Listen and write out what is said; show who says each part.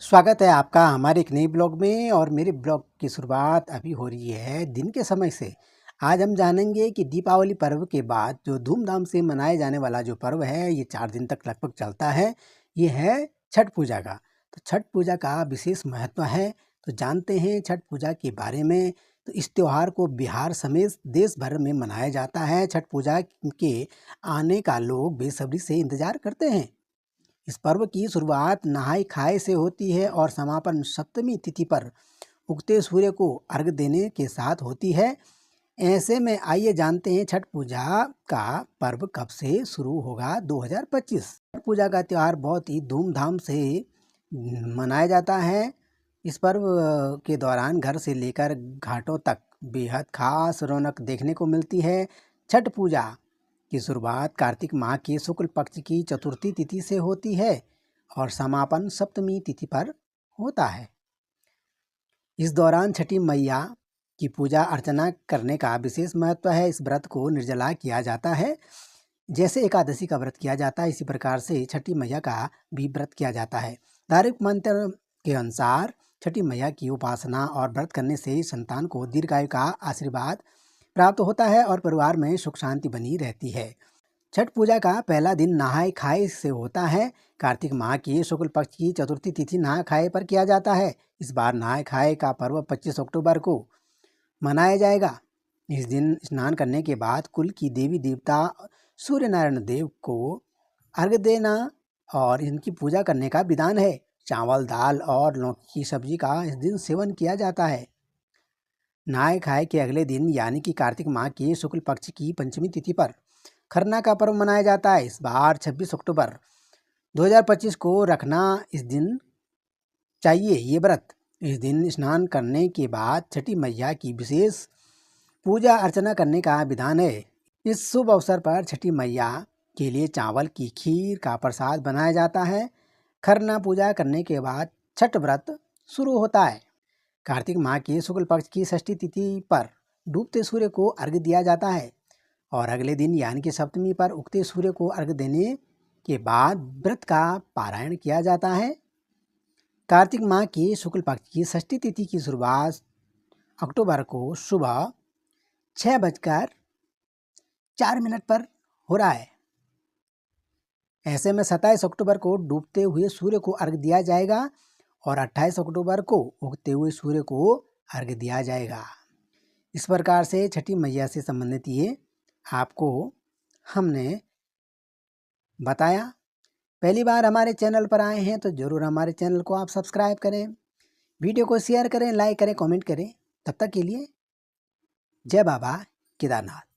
Speaker 1: स्वागत है आपका हमारे एक नए ब्लॉग में। और मेरे ब्लॉग की शुरुआत अभी हो रही है दिन के समय से। आज हम जानेंगे कि दीपावली पर्व के बाद जो धूमधाम से मनाए जाने वाला जो पर्व है, ये 4 दिन तक लगभग चलता है। ये है छठ पूजा का। तो छठ पूजा का विशेष महत्व है। तो जानते हैं छठ पूजा के बारे में। तो इस त्योहार को बिहार समेत देश भर में मनाया जाता है। छठ पूजा के आने का लोग बेसब्री से इंतजार करते हैं। इस पर्व की शुरुआत नहाय खाए से होती है और समापन सप्तमी तिथि पर उगते सूर्य को अर्घ देने के साथ होती है। ऐसे में आइए जानते हैं छठ पूजा का पर्व कब से शुरू होगा। 2025 छठ पूजा का त्यौहार बहुत ही धूमधाम से मनाया जाता है। इस पर्व के दौरान घर से लेकर घाटों तक बेहद खास रौनक देखने को मिलती है। छठ पूजा की शुरुआत कार्तिक माह के शुक्ल पक्ष की चतुर्थी तिथि से होती है और समापन सप्तमी तिथि पर होता है। इस दौरान छठी मैया की पूजा अर्चना करने का विशेष महत्व है। इस व्रत को निर्जला किया जाता है। जैसे एकादशी का व्रत किया जाता है, इसी प्रकार से छठी मैया का भी व्रत किया जाता है। धार्मिक मंत्र के अनुसार छठी मैया की उपासना और व्रत करने से संतान को दीर्घायु का आशीर्वाद प्राप्त होता है और परिवार में सुख शांति बनी रहती है। छठ पूजा का पहला दिन नहाय खाए से होता है। कार्तिक माह की शुक्ल पक्ष की चतुर्थी तिथि नहाय खाए पर किया जाता है। इस बार नहाय खाए का पर्व 25 अक्टूबर को मनाया जाएगा। इस दिन स्नान करने के बाद कुल की देवी देवता सूर्य नारायण देव को अर्घ्य देना और इनकी पूजा करने का विधान है। चावल, दाल और लौकी की सब्जी का इस दिन सेवन किया जाता है। नहाय खाए के अगले दिन यानी कि कार्तिक माह के शुक्ल पक्ष की पंचमी तिथि पर खरना का पर्व मनाया जाता है। इस बार 26 अक्टूबर 2025 को रखना इस दिन चाहिए ये व्रत। इस दिन स्नान करने के बाद छठी मैया की विशेष पूजा अर्चना करने का विधान है। इस शुभ अवसर पर छठी मैया के लिए चावल की खीर का प्रसाद बनाया जाता है। खरना पूजा करने के बाद छठ व्रत शुरू होता है। कार्तिक माह की शुक्ल पक्ष की षष्ठी तिथि पर डूबते सूर्य को अर्घ्य दिया जाता है और अगले दिन यानी कि सप्तमी पर उगते सूर्य को अर्घ्य देने के बाद व्रत का पारायण किया जाता है। कार्तिक माह की शुक्ल पक्ष की षष्ठी तिथि की शुरुआत अक्टूबर को सुबह 6:04 पर हो रहा है। ऐसे में 27 अक्टूबर को डूबते हुए सूर्य को अर्घ्य दिया जाएगा और 28 अक्टूबर को उगते हुए सूर्य को अर्घ्य दिया जाएगा। इस प्रकार से छठी मैया से संबंधित ये आपको हमने बताया। पहली बार हमारे चैनल पर आए हैं तो ज़रूर हमारे चैनल को आप सब्सक्राइब करें, वीडियो को शेयर करें, लाइक करें, कमेंट करें। तब तक के लिए जय बाबा केदारनाथ।